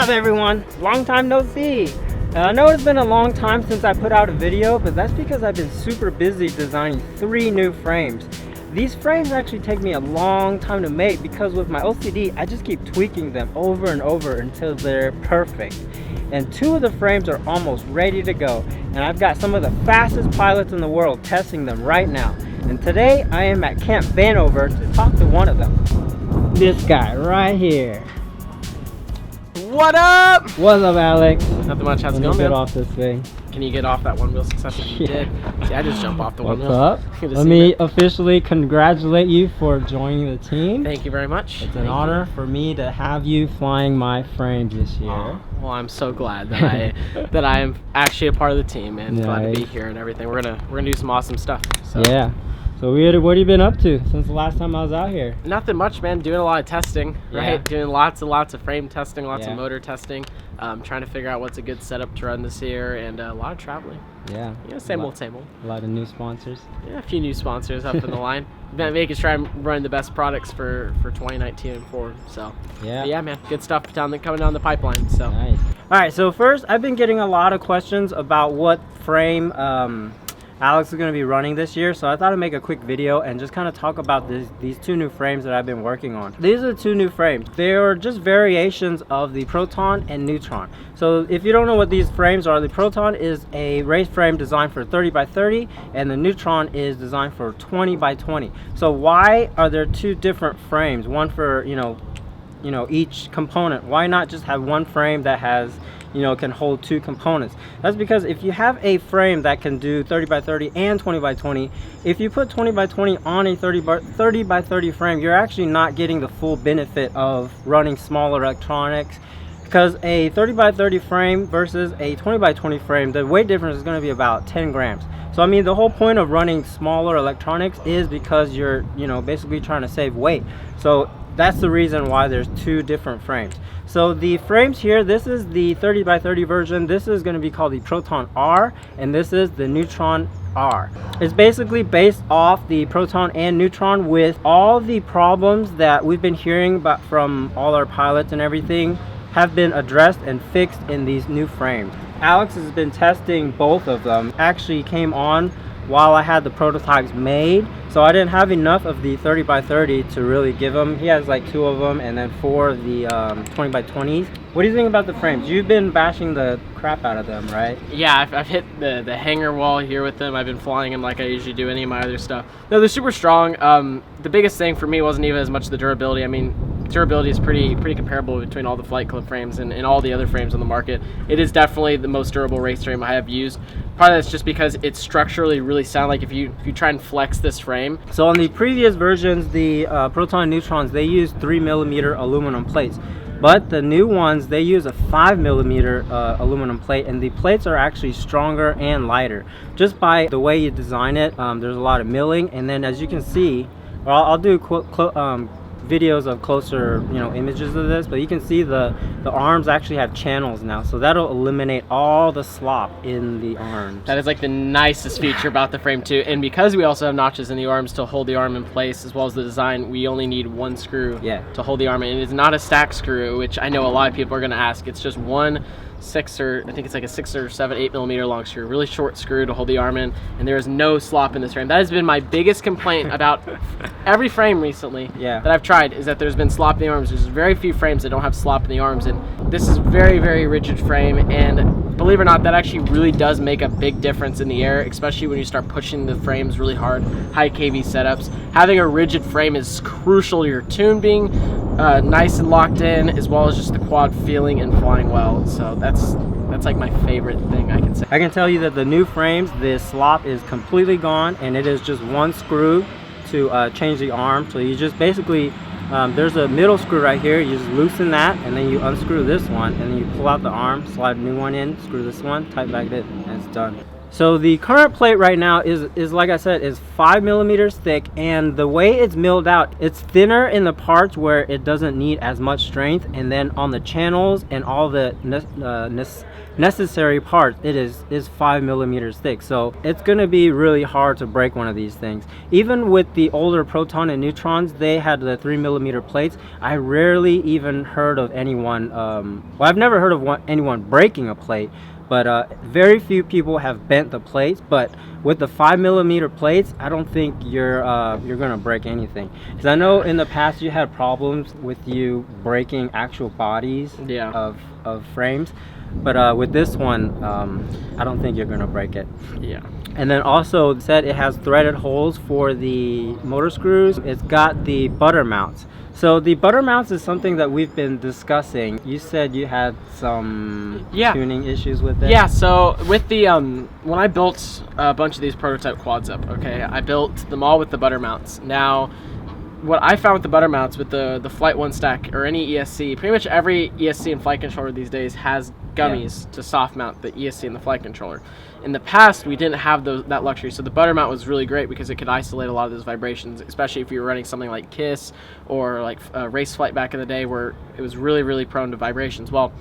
up, everyone? Long time no see. I know it's been a long time since I put out a video, but that's because I've been super busy designing 3 new frames. These frames actually take me a long time to make because with my OCD, I just keep tweaking them over and over until they're perfect. And 2 of the frames are almost ready to go. And I've got some of the fastest pilots in the world testing them right now. And today I am at Captainvanover to talk to one of them. This guy right here. What up? What's up, Alex? Nothing much. How's it going, get man? off this thing. Can you get off that one wheel successfully? You did. See, I just jump off the one wheel. What's up? Let me officially congratulate you for joining the team. Thank you very much. It's an honor for me to have you flying my frames this year. Oh, well, I'm so glad that that I am actually a part of the team and glad to be here and everything. We're gonna do some awesome stuff. So. Yeah. So what have you been up to since the last time I was out here? Nothing much, man. Doing a lot of testing, right? Yeah. Doing lots of frame testing, lots of motor testing. Trying to figure out what's a good setup to run this year, and a lot of traveling. Yeah. Yeah, same old, same old. A lot of new sponsors. Yeah, a few new sponsors up in the line. Making sure I'm running the best products for 2019 and forward. So yeah, man, good stuff coming down the pipeline. So nice. All right, so first, I've been getting a lot of questions about what frame Alex is going to be running this year, so I thought I'd make a quick video and just kind of talk about these 2 new frames that I've been working on. These are the 2 new frames. They are just variations of the Proton and Neutron. So if you don't know what these frames are, the Proton is a race frame designed for 30x30, and the Neutron is designed for 20x20. So why are there 2 different frames? One for each component. Why not just have one frame that has can hold 2 components? That's because if you have a frame that can do 30x30 and 20x20, if you put 20x20 on a 30x30 frame, you're actually not getting the full benefit of running smaller electronics, because a 30x30 frame versus a 20x20 frame, the weight difference is going to be about 10 grams. So I mean, the whole point of running smaller electronics is because you're basically trying to save weight. So that's the reason why there's 2 different frames. So the frames here, this is the 30x30 version. This is going to be called the PROton-R, and this is the Neutron-R. It's basically based off the Proton and Neutron, with all the problems that we've been hearing about from all our pilots and everything have been addressed and fixed in these new frames. Alex has been testing both of them. Actually came on while I had the prototypes made, so I didn't have enough of the 30x30 to really give him. He has like 2 of them and then 4 of the 20x20s. What do you think about the frames? You've been bashing the crap out of them, right? Yeah, I've hit the hanger wall here with them. I've been flying them like I usually do any of my other stuff. No, they're super strong. The biggest thing for me wasn't even as much the durability. I mean, durability is pretty comparable between all the FlightClub frames and all the other frames on the market. It is definitely the most durable race frame I have used. Part of that's just because it's structurally really sound. Like if you try and flex this frame. So on the previous versions, the Proton Neutrons, they use 3mm aluminum plates. But the new ones, they use a 5mm aluminum plate, and the plates are actually stronger and lighter. Just by the way you design it, there's a lot of milling, and then as you can see, well, I'll do videos of closer images of this, but you can see the arms actually have channels now, so that'll eliminate all the slop in the arms. That is like the nicest feature about the frame too, and because we also have notches in the arms to hold the arm in place, as well as the design, we only need 1 screw to hold the arm, and it's not a stack screw, which I know a lot of people are going to ask. It's just one 6 or I think it's like a 6 or 7, 8mm long screw, really short screw to hold the arm in, and there is no slop in this frame. That has been my biggest complaint about every frame recently that I've tried, is that there's been slop in the arms. There's very few frames that don't have slop in the arms, and this is very rigid frame, and believe it or not, that actually really does make a big difference in the air, especially when you start pushing the frames really hard, high KV setups. Having a rigid frame is crucial to your tune being nice and locked in, as well as just the quad feeling and flying well. So that's like my favorite thing I can say. I can tell you that the new frames, the slop is completely gone, and it is just 1 screw to change the arm. So you just basically, there's a middle screw right here, you just loosen that, and then you unscrew this one, and then you pull out the arm, slide a new one in, screw this one, tighten back it, and it's done. So the current plate right now is like I said, is 5mm thick, and the way it's milled out, it's thinner in the parts where it doesn't need as much strength, and then on the channels and all the necessary parts, it is 5 millimeters thick. So it's going to be really hard to break one of these things. Even with the older Proton and Neutrons, they had the 3 millimeter plates. I rarely even heard of anyone, well, I've never heard of anyone breaking a plate, but very few people have bent the plates. But with the 5 millimeter plates, I don't think you're gonna break anything. Because I know in the past you had problems with you breaking actual bodies of frames, but with this one, I don't think you're gonna break it. Yeah. And then also it said it has threaded holes for the motor screws. It's got the butter mounts. So the butter mounts is something that we've been discussing. You said you had some tuning issues with it. Yeah, so with the when I built a bunch of these prototype quads up, okay, I built them all with the butter mounts. Now, what I found with the butter mounts, with the Flight 1 stack or any ESC, pretty much every ESC and flight controller these days has gummies to soft mount the ESC and the flight controller. In the past, we didn't have that luxury, so the butter mount was really great because it could isolate a lot of those vibrations, especially if you were running something like KISS or like race flight back in the day where it was really, really prone to vibrations. Well,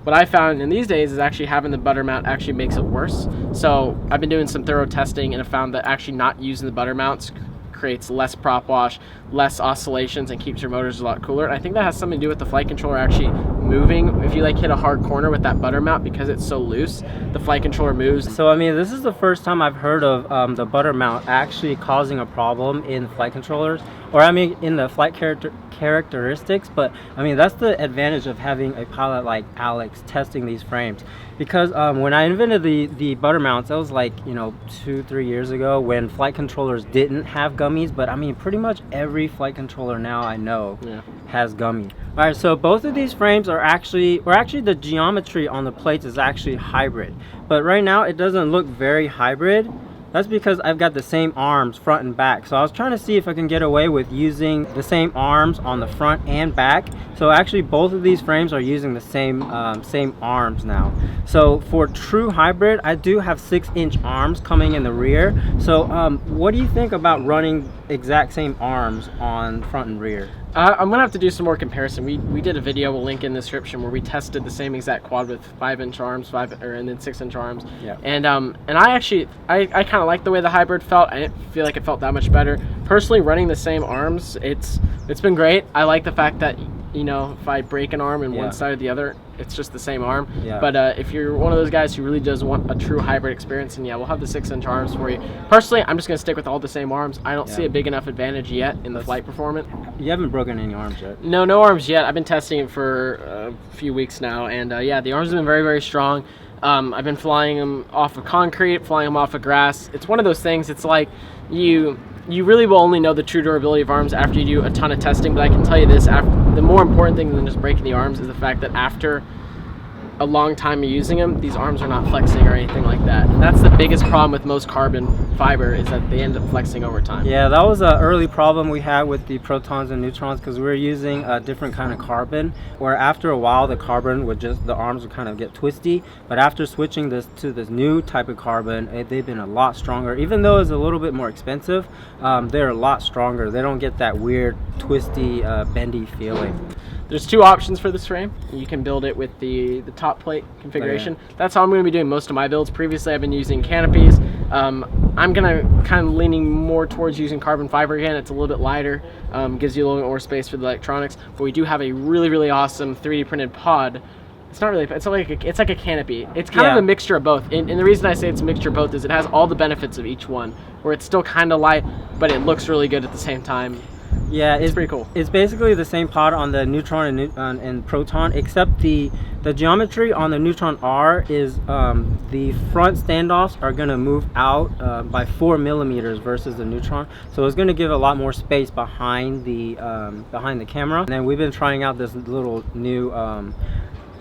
what I found in these days is actually having the butter mount actually makes it worse. So I've been doing some thorough testing and have found that actually not using the butter mounts creates less prop wash, less oscillations, and keeps your motors a lot cooler. And I think that has something to do with the flight controller actually moving. If you like hit a hard corner with that butter mount, because it's so loose, the flight controller moves. So I mean, this is the first time I've heard of the butter mount actually causing a problem in flight controllers, or I mean in the flight characteristics. But I mean, that's the advantage of having a pilot like Alex testing these frames. Because when I invented the butter mounts, that was like, you know, 2-3 years ago when flight controllers didn't have gummies. But I mean, pretty much every flight controller now I know has gummy. All right, so both of these frames are actually the geometry on the plates is actually hybrid. But right now it doesn't look very hybrid. That's because I've got the same arms front and back. So I was trying to see if I can get away with using the same arms on the front and back. So actually both of these frames are using the same arms now. So for true hybrid, I do have 6-inch arms coming in the rear. So what do you think about running exact same arms on front and rear? I'm gonna have to do some more comparison. We did a video, we'll link in the description, where we tested the same exact quad with 5-inch arms, and then 6-inch arms. Yeah. And I actually I kind of like the way the hybrid felt. I didn't feel like it felt that much better. Personally, running the same arms, it's been great. I like the fact that, you know, if I break an arm in one side or the other, it's just the same arm. But if you're one of those guys who really does want a true hybrid experience, and we'll have the 6-inch arms for you. Personally, I'm just going to stick with all the same arms. I don't see a big enough advantage yet in the flight performance. You haven't broken any arms yet? No arms yet. I've been testing it for a few weeks now, and the arms have been very, very strong. I've been flying them off of concrete, flying them off of grass. It's one of those things, it's like you really will only know the true durability of arms after you do a ton of testing. But I can tell you this, the more important thing than just breaking the arms is the fact that after a long time of using them, these arms are not flexing or anything like that. And that's the biggest problem with most carbon fiber, is that they end up flexing over time. Yeah, that was an early problem we had with the protons and neutrons, because we were using a different kind of carbon, where after a while the carbon would the arms would kind of get twisty. But after switching to this new type of carbon, they've been a lot stronger. Even though it's a little bit more expensive, they're a lot stronger. They don't get that weird twisty, bendy feeling. There's 2 options for this frame. You can build it with the top plate configuration. That's how I'm going to be doing most of my builds. Previously, I've been using canopies. I'm going to kind of leaning more towards using carbon fiber again. It's a little bit lighter, gives you a little bit more space for the electronics. But we do have a really, really awesome 3D printed pod. It's not really, it's like a canopy. It's kind of a mixture of both. And the reason I say it's a mixture of both is it has all the benefits of each one, where it's still kind of light, but it looks really good at the same time. Yeah, it's pretty cool. It's basically the same pod on the Neutron and Proton, except the geometry on the Neutron-R is the front standoffs are going to move out by 4 millimeters versus the Neutron. So it's going to give a lot more space behind the camera. And then we've been trying out this little new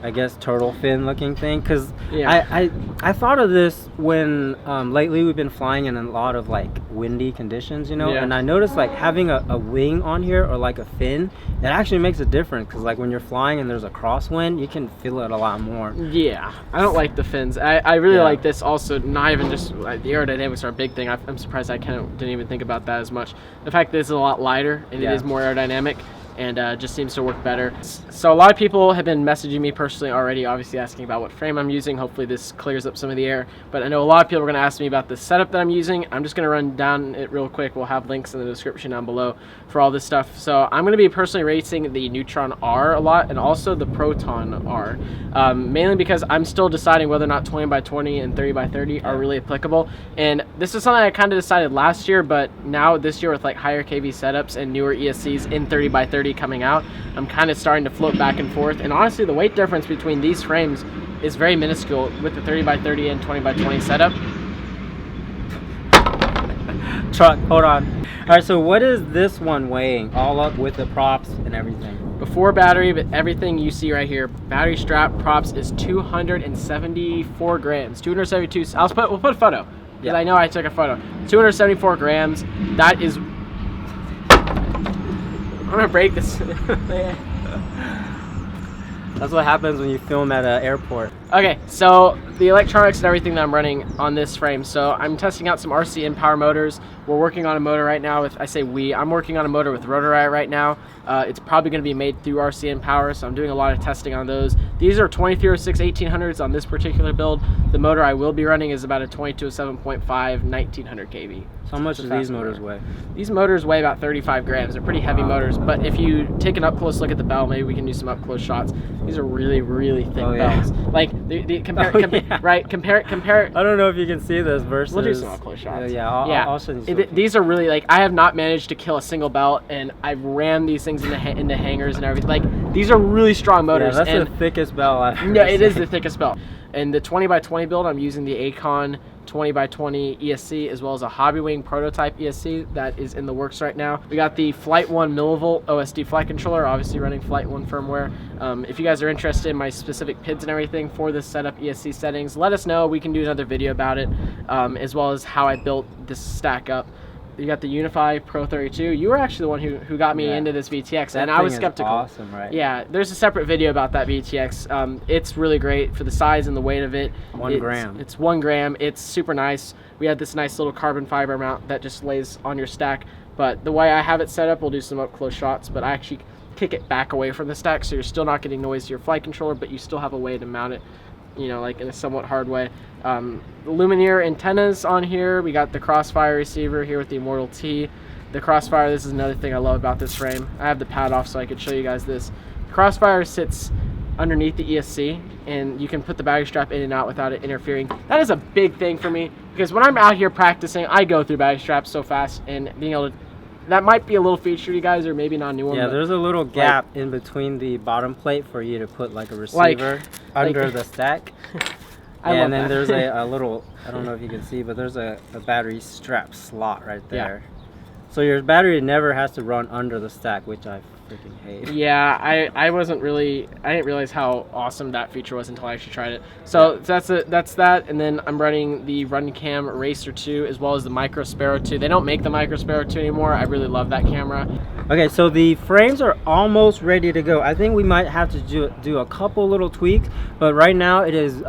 I guess turtle fin looking thing, because I thought of this when lately we've been flying in a lot of like windy conditions, you know, and I noticed like having a wing on here or like a fin, it actually makes a difference, because like when you're flying and there's a crosswind, you can feel it a lot more. I don't like the fins. I really like this also, not even just the aerodynamics are a big thing. I'm surprised I didn't even think about that as much. The fact that it's a lot lighter and it is more aerodynamic. and just seems to work better. So a lot of people have been messaging me personally already, obviously asking about what frame I'm using. Hopefully this clears up some of the air, but I know a lot of people are going to ask me about the setup that I'm using. I'm just going to run down it real quick. We'll have links in the description down below for all this stuff. So I'm going to be personally racing the Neutron-R a lot, and also the PROton-R, mainly because I'm still deciding whether or not 20x20 and 30x30 are really applicable. And this is something I kind of decided last year, but now this year with like higher KV setups and newer ESCs in 30x30 coming out, I'm kind of starting to float back and forth. And honestly, the weight difference between these frames is very minuscule with the 30x30 and 20x20 setup. Truck, hold on. All right, so what is this one weighing all up with the props and everything? Before battery, but everything you see right here, battery strap, props, is 274 grams. 272. We'll put a photo, because I know I took a photo. 274 grams. That is. I'm gonna break this. That's what happens when you film at an airport. Okay, so the electronics and everything that I'm running on this frame. So I'm testing out some RCN power motors. We're working on a motor right now with, I'm working on a motor with Rotorite right now. It's probably going to be made through RCN power, so I'm doing a lot of testing on those. These are 2306 1800s on this particular build. The motor I will be running is about a 2207.5 1900 kV. So how much do these motors weigh? These motors weigh about 35 grams. They're pretty heavy motors, but if you take an up-close look at the bell, maybe we can do some up-close shots. These are really, really thick bells. Like, compare. I don't know if you can see this versus. We'll do some up-close shots. I'll show you. These are really, like, I have not managed to kill a single belt, and I've rammed these things into hangers and everything. Like, these are really strong motors. Yeah, that's the thickest belt I've ever seen. It is seen. the thickest belt. And the 20x20 build, I'm using the Acon 20x20 ESC, as well as a Hobbywing prototype ESC that is in the works right now. We got the Flight 1 millivolt OSD flight controller, obviously running Flight 1 firmware. If you guys are interested in my specific PIDs and everything for this setup ESC settings, let us know. We can do another video about it, as well as how I built this stack up. You got the Unify Pro 32. You were actually the one who got me into this VTX, and I was skeptical. Awesome, right? Yeah, there's a separate video about that VTX. It's really great for the size and the weight of it. 1 gram. It's 1 gram. It's super nice. We had this nice little carbon fiber mount that just lays on your stack. But the way I have it set up, we'll do some up close shots. But I actually kick it back away from the stack, so you're still not getting noise to your flight controller, but you still have a way to mount it, you know, like in a somewhat hard way. The Lumineer antennas on here. We got the Crossfire receiver here with the Immortal T. The Crossfire, this is another thing I love about this frame. I have the pad off so I could show you guys this. The Crossfire sits underneath the ESC, and you can put the battery strap in and out without it interfering. That is a big thing for me, because when I'm out here practicing, I go through battery straps so fast, and being able to, that might be a little feature, you guys, or maybe not a new one. Yeah, there's a little gap in between the bottom plate for you to put like a receiver under the stack. And then there's a little, I don't know if you can see, but there's a battery strap slot right there. Yeah. So your battery never has to run under the stack, which I freaking hate. Yeah, I didn't realize how awesome that feature was until I actually tried it. So that's that, and then I'm running the RunCam Racer 2 as well as the Micro Sparrow 2. They don't make the Micro Sparrow 2 anymore. I really love that camera. Okay, so the frames are almost ready to go. I think we might have to do a couple little tweaks, but right now it is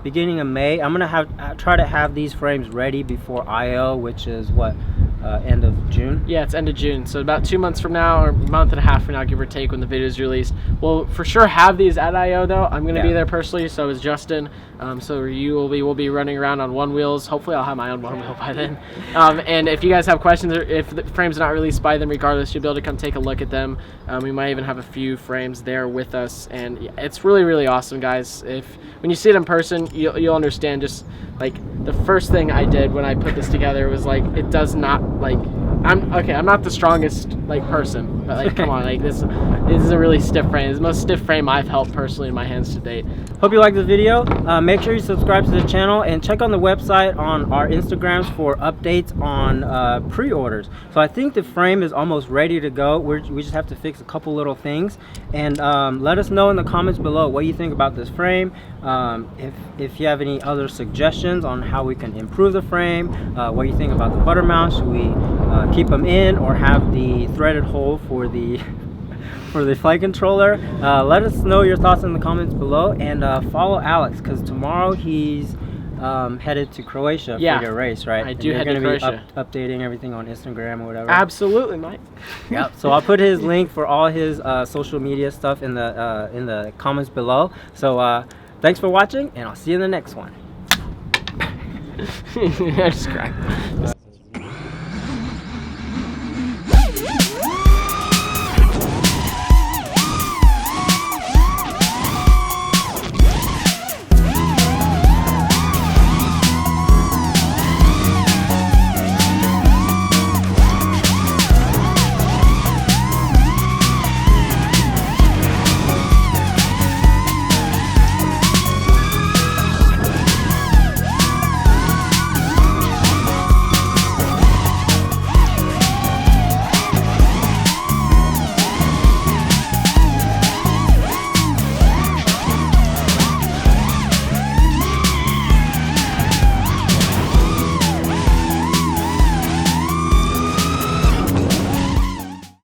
beginning of May. I'm gonna try to have these frames ready before I/O, which is what, end of June? Yeah, it's end of June. So about 2 months from now, or a month and a half from now, give or take, when the video is released. We'll for sure have these at I/O though. I'm gonna be there personally, so is Justin. So we'll be running around on one wheels. Hopefully I'll have my own one wheel by then. And if you guys have questions, or if the frame's not released by then, regardless, you'll be able to come take a look at them. We might even have a few frames there with us, and it's really, really awesome, guys. When you see it in person, you'll understand. Just like the first thing I did when I put this together was like, it does not, like, I'm not the strongest like person, but like, come on, like this is a really stiff frame. It's the most stiff frame I've held personally in my hands to date. Hope you liked the video. Make sure you subscribe to the channel and check on the website on our Instagrams for updates on pre-orders. So I think the frame is almost ready to go. We just have to fix a couple little things, and let us know in the comments below what you think about this frame. If you have any other suggestions on how we can improve the frame, what you think about the butter mount. Should we keep them in or have the threaded hole for the flight controller? Let us know your thoughts in the comments below, and follow Alex, because tomorrow he's headed to Croatia Yeah, for your race, right? I And do you're head to gonna be Croatia. updating everything on Instagram or whatever. Absolutely, Mike. Yep. So I'll put his link for all his social media stuff in the comments below. So thanks for watching, and I'll see you in the next one. I just cried.